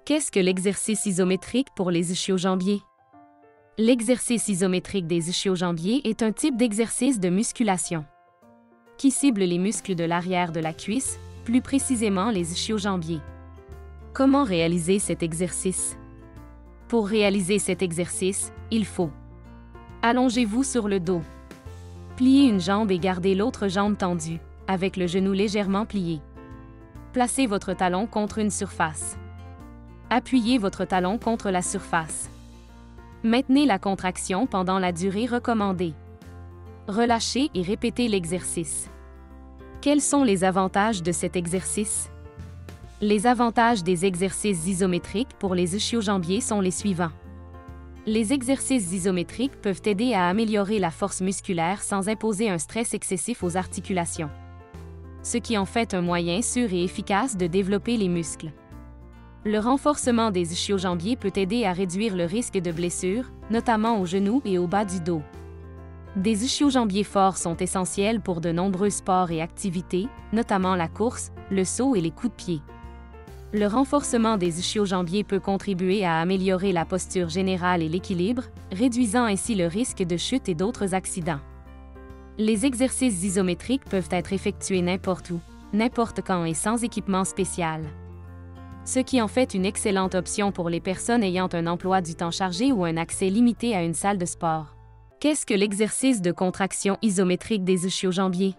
Qu'est-ce que l'exercice isométrique pour les ischio-jambiers? L'exercice isométrique des ischio-jambiers est un type d'exercice de musculation qui cible les muscles de l'arrière de la cuisse, plus précisément les ischio-jambiers. Comment réaliser cet exercice? Pour réaliser cet exercice, il faut allongez-vous sur le dos. Pliez une jambe et gardez l'autre jambe tendue, avec le genou légèrement plié. Placez votre talon contre une surface. Appuyez votre talon contre la surface. Maintenez la contraction pendant la durée recommandée. Relâchez et répétez l'exercice. Quels sont les avantages de cet exercice? Les avantages des exercices isométriques pour les ischio-jambiers sont les suivants. Les exercices isométriques peuvent aider à améliorer la force musculaire sans imposer un stress excessif aux articulations, ce qui en fait un moyen sûr et efficace de développer les muscles. Le renforcement des ischio-jambiers peut aider à réduire le risque de blessures, notamment aux genoux et au bas du dos. Des ischio-jambiers forts sont essentiels pour de nombreux sports et activités, notamment la course, le saut et les coups de pied. Le renforcement des ischio-jambiers peut contribuer à améliorer la posture générale et l'équilibre, réduisant ainsi le risque de chute et d'autres accidents. Les exercices isométriques peuvent être effectués n'importe où, n'importe quand et sans équipement spécial, ce qui en fait une excellente option pour les personnes ayant un emploi du temps chargé ou un accès limité à une salle de sport. Qu'est-ce que l'exercice de contraction isométrique des ischio-jambiers?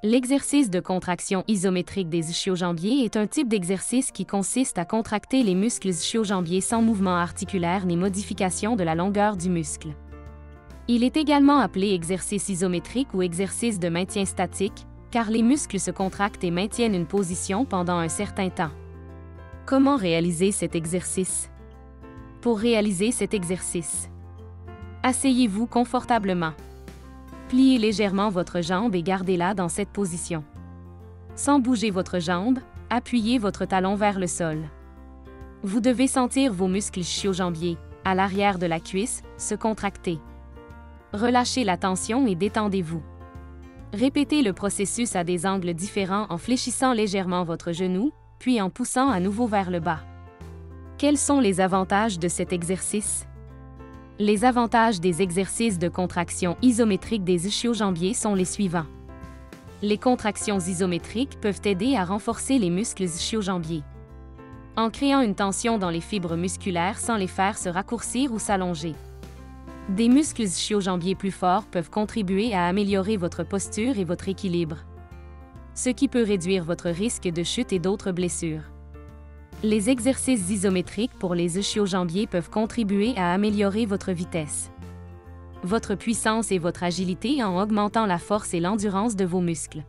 L'exercice de contraction isométrique des ischio-jambiers est un type d'exercice qui consiste à contracter les muscles ischio-jambiers sans mouvement articulaire ni modification de la longueur du muscle. Il est également appelé exercice isométrique ou exercice de maintien statique, car les muscles se contractent et maintiennent une position pendant un certain temps. Comment réaliser cet exercice? Pour réaliser cet exercice, asseyez-vous confortablement. Pliez légèrement votre jambe et gardez-la dans cette position. Sans bouger votre jambe, appuyez votre talon vers le sol. Vous devez sentir vos muscles ischio-jambiers, à l'arrière de la cuisse, se contracter. Relâchez la tension et détendez-vous. Répétez le processus à des angles différents en fléchissant légèrement votre genou, puis en poussant à nouveau vers le bas. Quels sont les avantages de cet exercice? Les avantages des exercices de contraction isométrique des ischio-jambiers sont les suivants. Les contractions isométriques peuvent aider à renforcer les muscles ischio-jambiers, en créant une tension dans les fibres musculaires sans les faire se raccourcir ou s'allonger. Des muscles ischio-jambiers plus forts peuvent contribuer à améliorer votre posture et votre équilibre, ce qui peut réduire votre risque de chute et d'autres blessures. Les exercices isométriques pour les ischio-jambiers peuvent contribuer à améliorer votre vitesse, votre puissance et votre agilité en augmentant la force et l'endurance de vos muscles.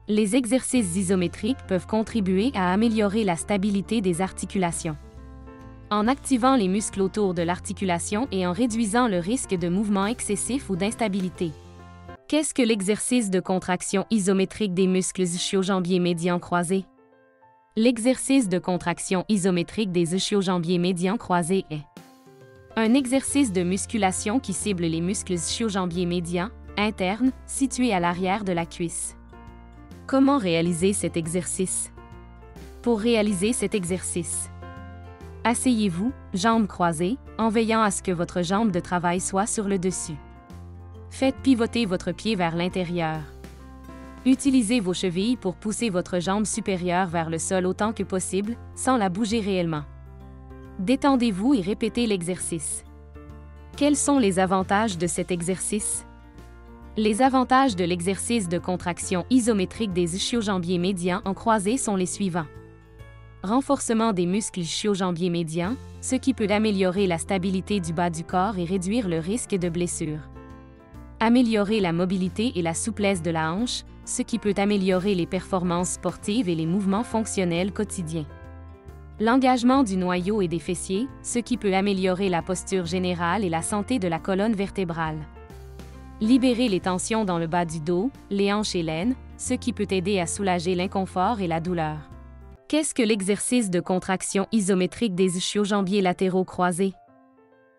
Les exercices isométriques peuvent contribuer à améliorer la stabilité des articulations, en activant les muscles autour de l'articulation et en réduisant le risque de mouvements excessifs ou d'instabilité. Qu'est-ce que l'exercice de contraction isométrique des muscles ischio-jambiers médians croisés? L'exercice de contraction isométrique des ischio-jambiers médians croisés est un exercice de musculation qui cible les muscles ischio-jambiers médians, internes, situés à l'arrière de la cuisse. Comment réaliser cet exercice? Pour réaliser cet exercice, asseyez-vous, jambes croisées, en veillant à ce que votre jambe de travail soit sur le dessus. Faites pivoter votre pied vers l'intérieur. Utilisez vos chevilles pour pousser votre jambe supérieure vers le sol autant que possible, sans la bouger réellement. Détendez-vous et répétez l'exercice. Quels sont les avantages de cet exercice? Les avantages de l'exercice de contraction isométrique des ischio-jambiers médians en croisés sont les suivants. Renforcement des muscles ischio-jambiers médians, ce qui peut améliorer la stabilité du bas du corps et réduire le risque de blessure. Améliorer la mobilité et la souplesse de la hanche, ce qui peut améliorer les performances sportives et les mouvements fonctionnels quotidiens. L'engagement du noyau et des fessiers, ce qui peut améliorer la posture générale et la santé de la colonne vertébrale. Libérer les tensions dans le bas du dos, les hanches et l'aine, ce qui peut aider à soulager l'inconfort et la douleur. Qu'est-ce que l'exercice de contraction isométrique des ischio-jambiers latéraux croisés?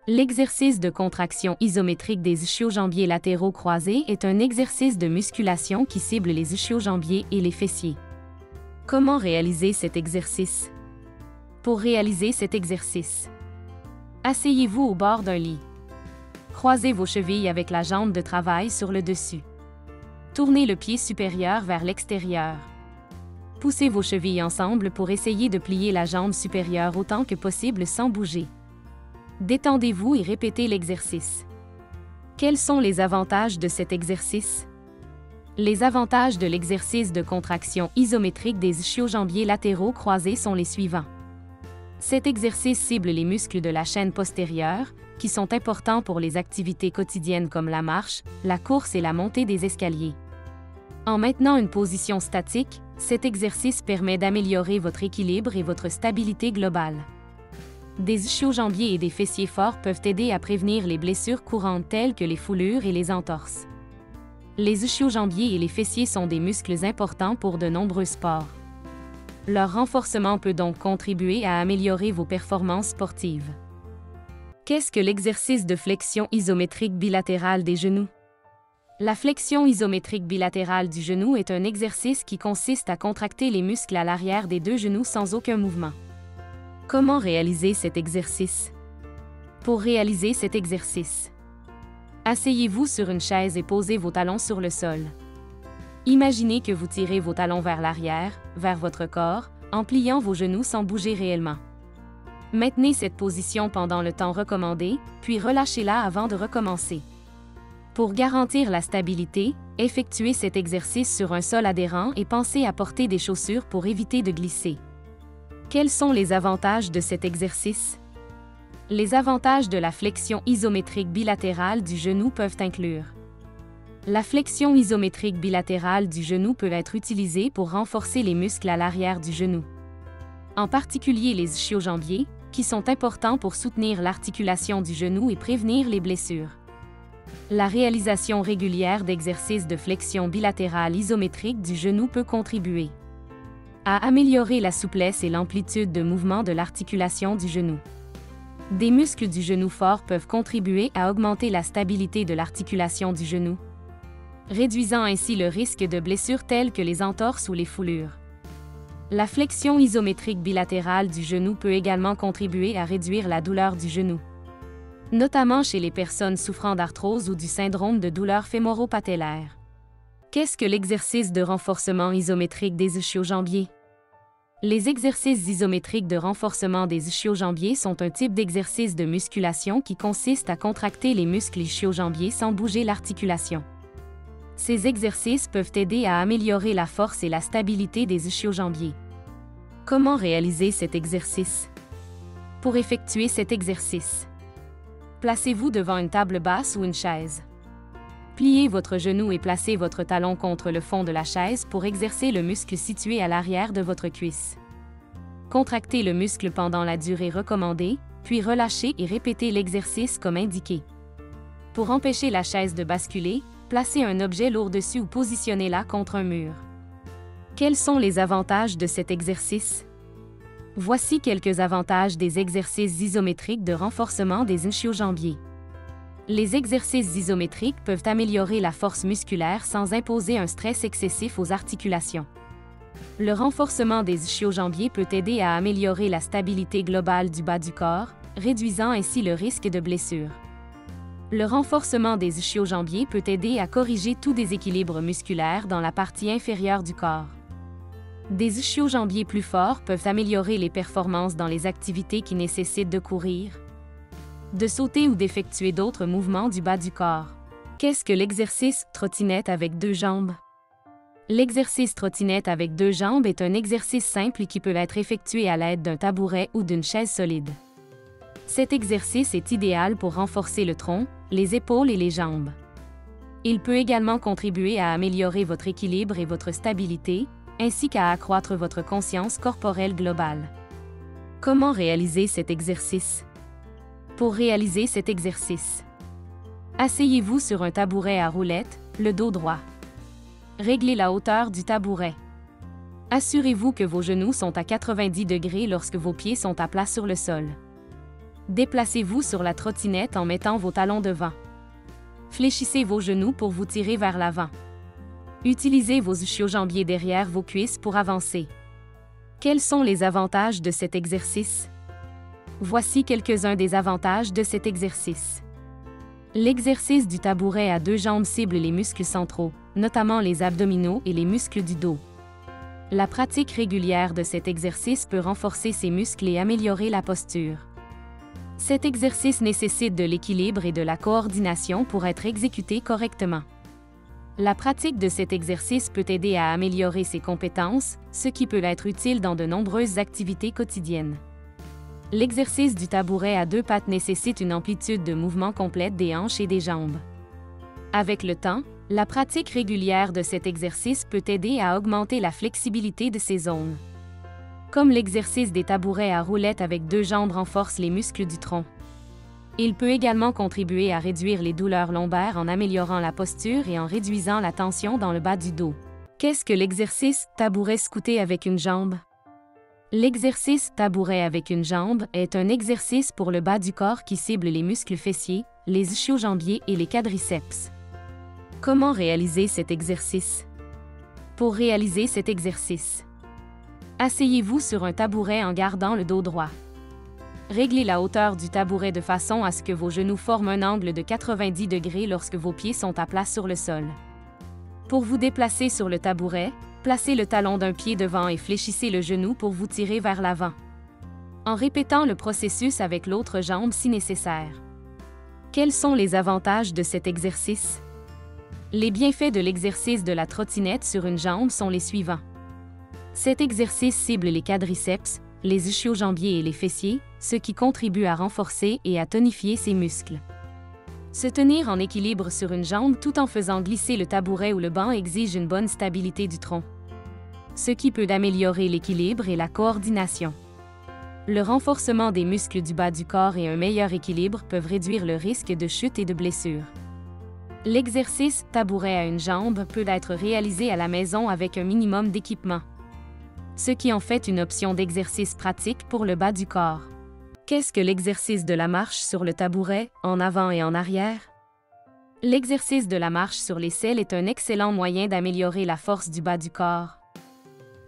L'exercice de contraction isométrique des ischio-jambiers latéraux croisés est un exercice de musculation qui cible les ischio-jambiers et les fessiers. Comment réaliser cet exercice? Pour réaliser cet exercice, asseyez-vous au bord d'un lit. Croisez vos chevilles avec la jambe de travail sur le dessus. Tournez le pied supérieur vers l'extérieur. Poussez vos chevilles ensemble pour essayer de plier la jambe supérieure autant que possible sans bouger. Détendez-vous et répétez l'exercice. Quels sont les avantages de cet exercice? Les avantages de l'exercice de contraction isométrique des ischio-jambiers latéraux croisés sont les suivants. Cet exercice cible les muscles de la chaîne postérieure, qui sont importants pour les activités quotidiennes comme la marche, la course et la montée des escaliers. En maintenant une position statique, cet exercice permet d'améliorer votre équilibre et votre stabilité globale. Des ischio-jambiers et des fessiers forts peuvent aider à prévenir les blessures courantes telles que les foulures et les entorses. Les ischio-jambiers et les fessiers sont des muscles importants pour de nombreux sports. Leur renforcement peut donc contribuer à améliorer vos performances sportives. Qu'est-ce que l'exercice de flexion isométrique bilatérale des genoux? La flexion isométrique bilatérale du genou est un exercice qui consiste à contracter les muscles à l'arrière des deux genoux sans aucun mouvement. Comment réaliser cet exercice? Pour réaliser cet exercice, asseyez-vous sur une chaise et posez vos talons sur le sol. Imaginez que vous tirez vos talons vers l'arrière, vers votre corps, en pliant vos genoux sans bouger réellement. Maintenez cette position pendant le temps recommandé, puis relâchez-la avant de recommencer. Pour garantir la stabilité, effectuez cet exercice sur un sol adhérent et pensez à porter des chaussures pour éviter de glisser. Quels sont les avantages de cet exercice? Les avantages de la flexion isométrique bilatérale du genou peuvent inclure: la flexion isométrique bilatérale du genou peut être utilisée pour renforcer les muscles à l'arrière du genou, en particulier les ischio-jambiers, qui sont importants pour soutenir l'articulation du genou et prévenir les blessures. La réalisation régulière d'exercices de flexion bilatérale isométrique du genou peut contribuer à améliorer la souplesse et l'amplitude de mouvement de l'articulation du genou. Des muscles du genou fort peuvent contribuer à augmenter la stabilité de l'articulation du genou, réduisant ainsi le risque de blessures telles que les entorses ou les foulures. La flexion isométrique bilatérale du genou peut également contribuer à réduire la douleur du genou, notamment chez les personnes souffrant d'arthrose ou du syndrome de douleur fémoro-patellaire. Qu'est-ce que l'exercice de renforcement isométrique des ischio-jambiers? Les exercices isométriques de renforcement des ischio-jambiers sont un type d'exercice de musculation qui consiste à contracter les muscles ischio-jambiers sans bouger l'articulation. Ces exercices peuvent aider à améliorer la force et la stabilité des ischio-jambiers. Comment réaliser cet exercice? Pour effectuer cet exercice, placez-vous devant une table basse ou une chaise. Pliez votre genou et placez votre talon contre le fond de la chaise pour exercer le muscle situé à l'arrière de votre cuisse. Contractez le muscle pendant la durée recommandée, puis relâchez et répétez l'exercice comme indiqué. Pour empêcher la chaise de basculer, placez un objet lourd dessus ou positionnez-la contre un mur. Quels sont les avantages de cet exercice? Voici quelques avantages des exercices isométriques de renforcement des ischio-jambiers. Les exercices isométriques peuvent améliorer la force musculaire sans imposer un stress excessif aux articulations. Le renforcement des ischio-jambiers peut aider à améliorer la stabilité globale du bas du corps, réduisant ainsi le risque de blessure. Le renforcement des ischio-jambiers peut aider à corriger tout déséquilibre musculaire dans la partie inférieure du corps. Des ischio-jambiers plus forts peuvent améliorer les performances dans les activités qui nécessitent de courir, de sauter ou d'effectuer d'autres mouvements du bas du corps. Qu'est-ce que l'exercice trottinette avec deux jambes? L'exercice trottinette avec deux jambes est un exercice simple qui peut être effectué à l'aide d'un tabouret ou d'une chaise solide. Cet exercice est idéal pour renforcer le tronc, les épaules et les jambes. Il peut également contribuer à améliorer votre équilibre et votre stabilité, ainsi qu'à accroître votre conscience corporelle globale. Comment réaliser cet exercice? Pour réaliser cet exercice, asseyez-vous sur un tabouret à roulettes, le dos droit. Réglez la hauteur du tabouret. Assurez-vous que vos genoux sont à 90 degrés lorsque vos pieds sont à plat sur le sol. Déplacez-vous sur la trottinette en mettant vos talons devant. Fléchissez vos genoux pour vous tirer vers l'avant. Utilisez vos ischio-jambiers derrière vos cuisses pour avancer. Quels sont les avantages de cet exercice? Voici quelques-uns des avantages de cet exercice. L'exercice du tabouret à deux jambes cible les muscles centraux, notamment les abdominaux et les muscles du dos. La pratique régulière de cet exercice peut renforcer ces muscles et améliorer la posture. Cet exercice nécessite de l'équilibre et de la coordination pour être exécuté correctement. La pratique de cet exercice peut aider à améliorer ses compétences, ce qui peut être utile dans de nombreuses activités quotidiennes. L'exercice du tabouret à deux pattes nécessite une amplitude de mouvement complète des hanches et des jambes. Avec le temps, la pratique régulière de cet exercice peut aider à augmenter la flexibilité de ces zones. Comme l'exercice des tabourets à roulettes avec deux jambes renforce les muscles du tronc. Il peut également contribuer à réduire les douleurs lombaires en améliorant la posture et en réduisant la tension dans le bas du dos. Qu'est-ce que l'exercice tabouret scouté avec une jambe? L'exercice tabouret avec une jambe est un exercice pour le bas du corps qui cible les muscles fessiers, les ischio-jambiers et les quadriceps. Comment réaliser cet exercice? Pour réaliser cet exercice, asseyez-vous sur un tabouret en gardant le dos droit. Réglez la hauteur du tabouret de façon à ce que vos genoux forment un angle de 90 degrés lorsque vos pieds sont à plat sur le sol. Pour vous déplacer sur le tabouret, placez le talon d'un pied devant et fléchissez le genou pour vous tirer vers l'avant, en répétant le processus avec l'autre jambe si nécessaire. Quels sont les avantages de cet exercice? Les bienfaits de l'exercice de la trottinette sur une jambe sont les suivants. Cet exercice cible les quadriceps, les ischio-jambiers et les fessiers, ce qui contribue à renforcer et à tonifier ces muscles. Se tenir en équilibre sur une jambe tout en faisant glisser le tabouret ou le banc exige une bonne stabilité du tronc, ce qui peut améliorer l'équilibre et la coordination. Le renforcement des muscles du bas du corps et un meilleur équilibre peuvent réduire le risque de chute et de blessure. L'exercice tabouret à une jambe peut être réalisé à la maison avec un minimum d'équipement, ce qui en fait une option d'exercice pratique pour le bas du corps. Qu'est-ce que l'exercice de la marche sur le tabouret, en avant et en arrière? L'exercice de la marche sur les selles est un excellent moyen d'améliorer la force du bas du corps,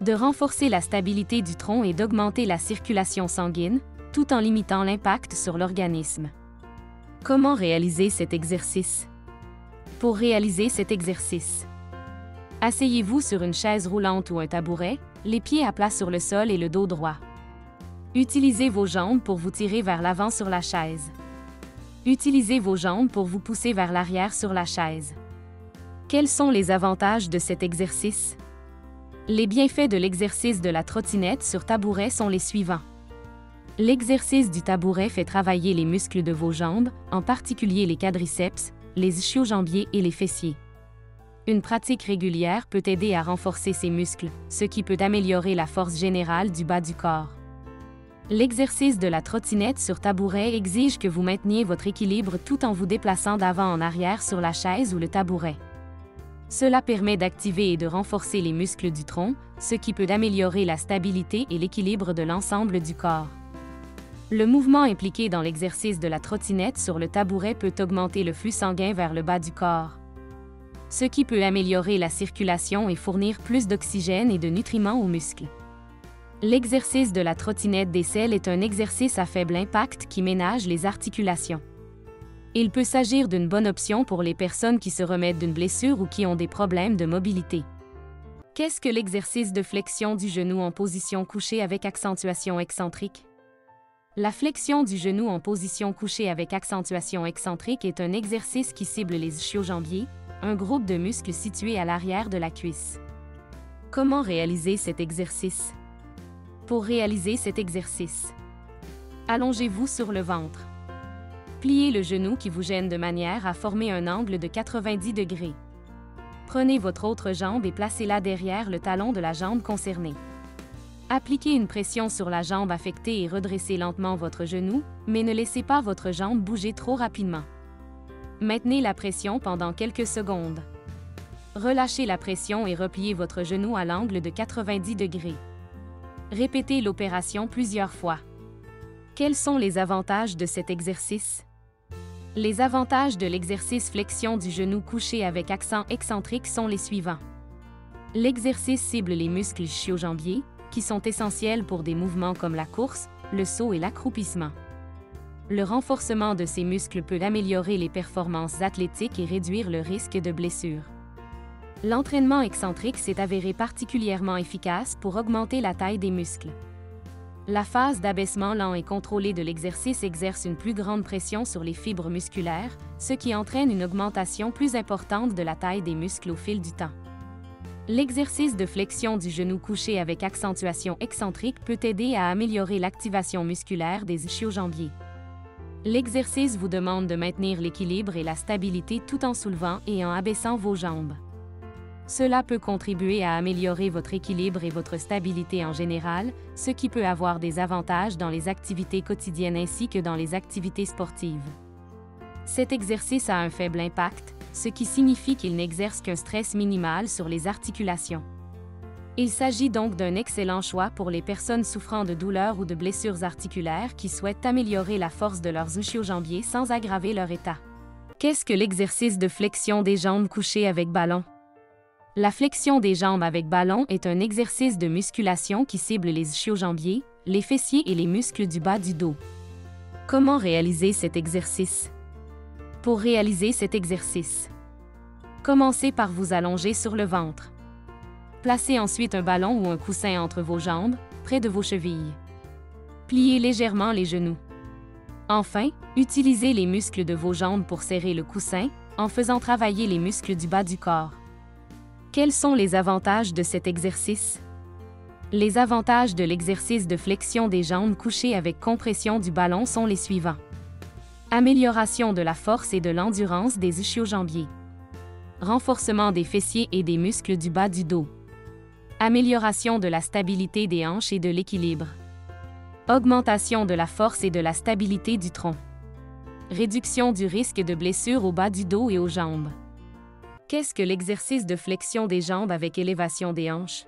de renforcer la stabilité du tronc et d'augmenter la circulation sanguine, tout en limitant l'impact sur l'organisme. Comment réaliser cet exercice? Pour réaliser cet exercice, asseyez-vous sur une chaise roulante ou un tabouret, les pieds à plat sur le sol et le dos droit. Utilisez vos jambes pour vous tirer vers l'avant sur la chaise. Utilisez vos jambes pour vous pousser vers l'arrière sur la chaise. Quels sont les avantages de cet exercice? Les bienfaits de l'exercice de la trottinette sur tabouret sont les suivants. L'exercice du tabouret fait travailler les muscles de vos jambes, en particulier les quadriceps, les ischio-jambiers et les fessiers. Une pratique régulière peut aider à renforcer ces muscles, ce qui peut améliorer la force générale du bas du corps. L'exercice de la trottinette sur tabouret exige que vous mainteniez votre équilibre tout en vous déplaçant d'avant en arrière sur la chaise ou le tabouret. Cela permet d'activer et de renforcer les muscles du tronc, ce qui peut améliorer la stabilité et l'équilibre de l'ensemble du corps. Le mouvement impliqué dans l'exercice de la trottinette sur le tabouret peut augmenter le flux sanguin vers le bas du corps, ce qui peut améliorer la circulation et fournir plus d'oxygène et de nutriments aux muscles. L'exercice de la trottinette des selles est un exercice à faible impact qui ménage les articulations. Il peut s'agir d'une bonne option pour les personnes qui se remettent d'une blessure ou qui ont des problèmes de mobilité. Qu'est-ce que l'exercice de flexion du genou en position couchée avec accentuation excentrique? La flexion du genou en position couchée avec accentuation excentrique est un exercice qui cible les ischio-jambiers, un groupe de muscles situés à l'arrière de la cuisse. Comment réaliser cet exercice? Pour réaliser cet exercice, allongez-vous sur le ventre. Pliez le genou qui vous gêne de manière à former un angle de 90 degrés. Prenez votre autre jambe et placez-la derrière le talon de la jambe concernée. Appliquez une pression sur la jambe affectée et redressez lentement votre genou, mais ne laissez pas votre jambe bouger trop rapidement. Maintenez la pression pendant quelques secondes. Relâchez la pression et repliez votre genou à l'angle de 90 degrés. Répétez l'opération plusieurs fois. Quels sont les avantages de cet exercice? Les avantages de l'exercice flexion du genou couché avec accent excentrique sont les suivants. L'exercice cible les muscles ischio-jambiers, qui sont essentiels pour des mouvements comme la course, le saut et l'accroupissement. Le renforcement de ces muscles peut améliorer les performances athlétiques et réduire le risque de blessure. L'entraînement excentrique s'est avéré particulièrement efficace pour augmenter la taille des muscles. La phase d'abaissement lent et contrôlé de l'exercice exerce une plus grande pression sur les fibres musculaires, ce qui entraîne une augmentation plus importante de la taille des muscles au fil du temps. L'exercice de flexion du genou couché avec accentuation excentrique peut aider à améliorer l'activation musculaire des ischio-jambiers. L'exercice vous demande de maintenir l'équilibre et la stabilité tout en soulevant et en abaissant vos jambes. Cela peut contribuer à améliorer votre équilibre et votre stabilité en général, ce qui peut avoir des avantages dans les activités quotidiennes ainsi que dans les activités sportives. Cet exercice a un faible impact, ce qui signifie qu'il n'exerce qu'un stress minimal sur les articulations. Il s'agit donc d'un excellent choix pour les personnes souffrant de douleurs ou de blessures articulaires qui souhaitent améliorer la force de leurs ischio-jambiers sans aggraver leur état. Qu'est-ce que l'exercice de flexion des jambes couchées avec ballon? La flexion des jambes avec ballon est un exercice de musculation qui cible les ischio-jambiers, les fessiers et les muscles du bas du dos. Comment réaliser cet exercice? Pour réaliser cet exercice, commencez par vous allonger sur le ventre. Placez ensuite un ballon ou un coussin entre vos jambes, près de vos chevilles. Pliez légèrement les genoux. Enfin, utilisez les muscles de vos jambes pour serrer le coussin, en faisant travailler les muscles du bas du corps. Quels sont les avantages de cet exercice? Les avantages de l'exercice de flexion des jambes couchées avec compression du ballon sont les suivants. Amélioration de la force et de l'endurance des ischio-jambiers. Renforcement des fessiers et des muscles du bas du dos. Amélioration de la stabilité des hanches et de l'équilibre. Augmentation de la force et de la stabilité du tronc. Réduction du risque de blessure au bas du dos et aux jambes. Qu'est-ce que l'exercice de flexion des jambes avec élévation des hanches?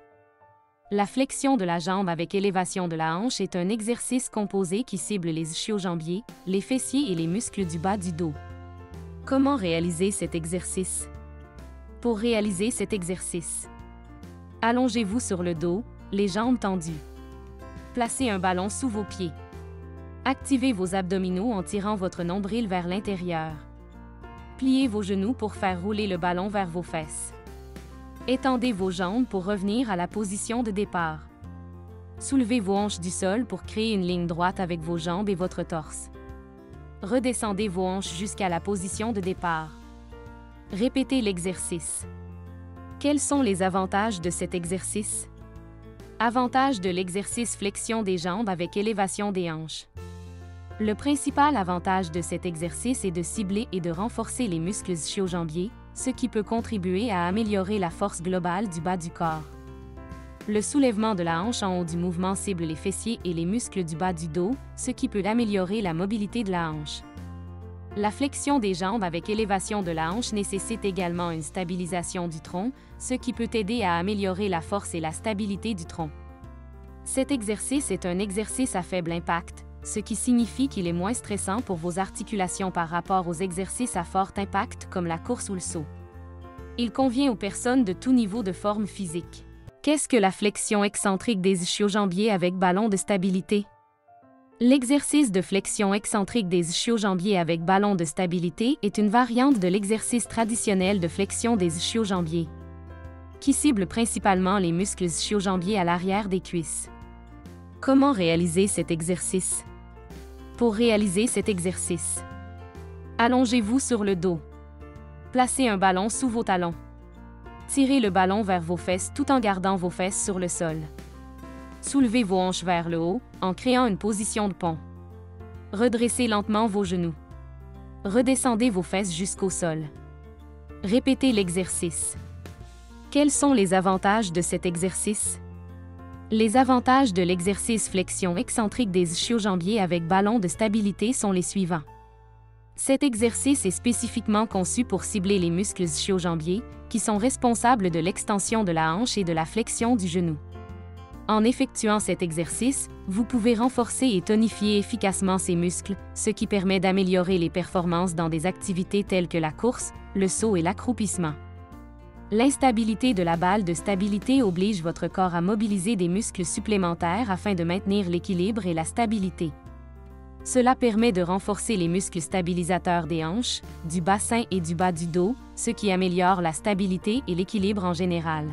La flexion de la jambe avec élévation de la hanche est un exercice composé qui cible les ischio-jambiers, les fessiers et les muscles du bas du dos. Comment réaliser cet exercice? Pour réaliser cet exercice, allongez-vous sur le dos, les jambes tendues. Placez un ballon sous vos pieds. Activez vos abdominaux en tirant votre nombril vers l'intérieur. Pliez vos genoux pour faire rouler le ballon vers vos fesses. Étendez vos jambes pour revenir à la position de départ. Soulevez vos hanches du sol pour créer une ligne droite avec vos jambes et votre torse. Redescendez vos hanches jusqu'à la position de départ. Répétez l'exercice. Quels sont les avantages de cet exercice? Avantages de l'exercice flexion des jambes avec élévation des hanches. Le principal avantage de cet exercice est de cibler et de renforcer les muscles ischio-jambiers, ce qui peut contribuer à améliorer la force globale du bas du corps. Le soulèvement de la hanche en haut du mouvement cible les fessiers et les muscles du bas du dos, ce qui peut améliorer la mobilité de la hanche. La flexion des jambes avec élévation de la hanche nécessite également une stabilisation du tronc, ce qui peut aider à améliorer la force et la stabilité du tronc. Cet exercice est un exercice à faible impact, ce qui signifie qu'il est moins stressant pour vos articulations par rapport aux exercices à fort impact comme la course ou le saut. Il convient aux personnes de tout niveau de forme physique. Qu'est-ce que la flexion excentrique des ischio-jambiers avec ballon de stabilité? L'exercice de flexion excentrique des ischio-jambiers avec ballon de stabilité est une variante de l'exercice traditionnel de flexion des ischio-jambiers, qui cible principalement les muscles ischio-jambiers à l'arrière des cuisses. Comment réaliser cet exercice? Pour réaliser cet exercice, allongez-vous sur le dos. Placez un ballon sous vos talons. Tirez le ballon vers vos fesses tout en gardant vos fesses sur le sol. Soulevez vos hanches vers le haut en créant une position de pont. Redressez lentement vos genoux. Redescendez vos fesses jusqu'au sol. Répétez l'exercice. Quels sont les avantages de cet exercice? Les avantages de l'exercice flexion excentrique des ischio-jambiers avec ballon de stabilité sont les suivants. Cet exercice est spécifiquement conçu pour cibler les muscles ischio-jambiers, qui sont responsables de l'extension de la hanche et de la flexion du genou. En effectuant cet exercice, vous pouvez renforcer et tonifier efficacement ces muscles, ce qui permet d'améliorer les performances dans des activités telles que la course, le saut et l'accroupissement. L'instabilité de la balle de stabilité oblige votre corps à mobiliser des muscles supplémentaires afin de maintenir l'équilibre et la stabilité. Cela permet de renforcer les muscles stabilisateurs des hanches, du bassin et du bas du dos, ce qui améliore la stabilité et l'équilibre en général.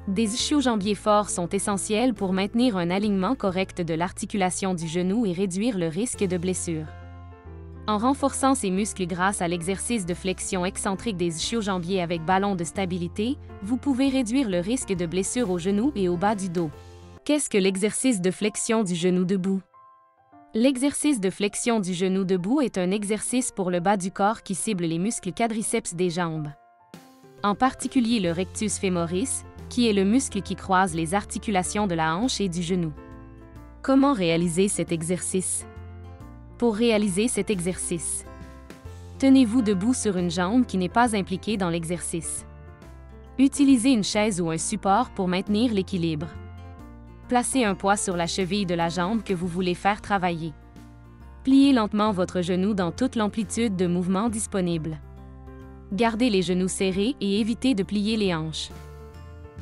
Des ischio-jambiers forts sont essentiels pour maintenir un alignement correct de l'articulation du genou et réduire le risque de blessure. En renforçant ces muscles grâce à l'exercice de flexion excentrique des ischio-jambiers avec ballon de stabilité, vous pouvez réduire le risque de blessure au genou et au bas du dos. Qu'est-ce que l'exercice de flexion du genou debout? L'exercice de flexion du genou debout est un exercice pour le bas du corps qui cible les muscles quadriceps des jambes. En particulier le rectus femoris, qui est le muscle qui croise les articulations de la hanche et du genou. Comment réaliser cet exercice? Pour réaliser cet exercice, tenez-vous debout sur une jambe qui n'est pas impliquée dans l'exercice. Utilisez une chaise ou un support pour maintenir l'équilibre. Placez un poids sur la cheville de la jambe que vous voulez faire travailler. Pliez lentement votre genou dans toute l'amplitude de mouvement disponible. Gardez les genoux serrés et évitez de plier les hanches.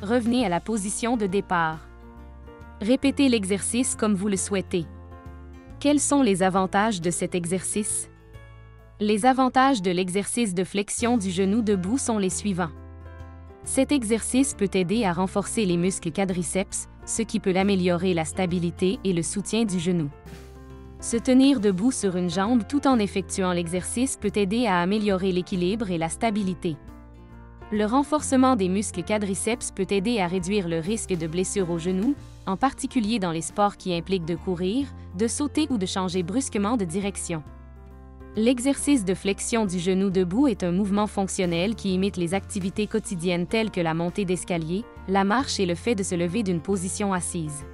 Revenez à la position de départ. Répétez l'exercice comme vous le souhaitez. Quels sont les avantages de cet exercice? Les avantages de l'exercice de flexion du genou debout sont les suivants. Cet exercice peut aider à renforcer les muscles quadriceps, ce qui peut améliorer la stabilité et le soutien du genou. Se tenir debout sur une jambe tout en effectuant l'exercice peut aider à améliorer l'équilibre et la stabilité. Le renforcement des muscles quadriceps peut aider à réduire le risque de blessure au genou, en particulier dans les sports qui impliquent de courir, de sauter ou de changer brusquement de direction. L'exercice de flexion du genou debout est un mouvement fonctionnel qui imite les activités quotidiennes telles que la montée d'escalier, la marche et le fait de se lever d'une position assise.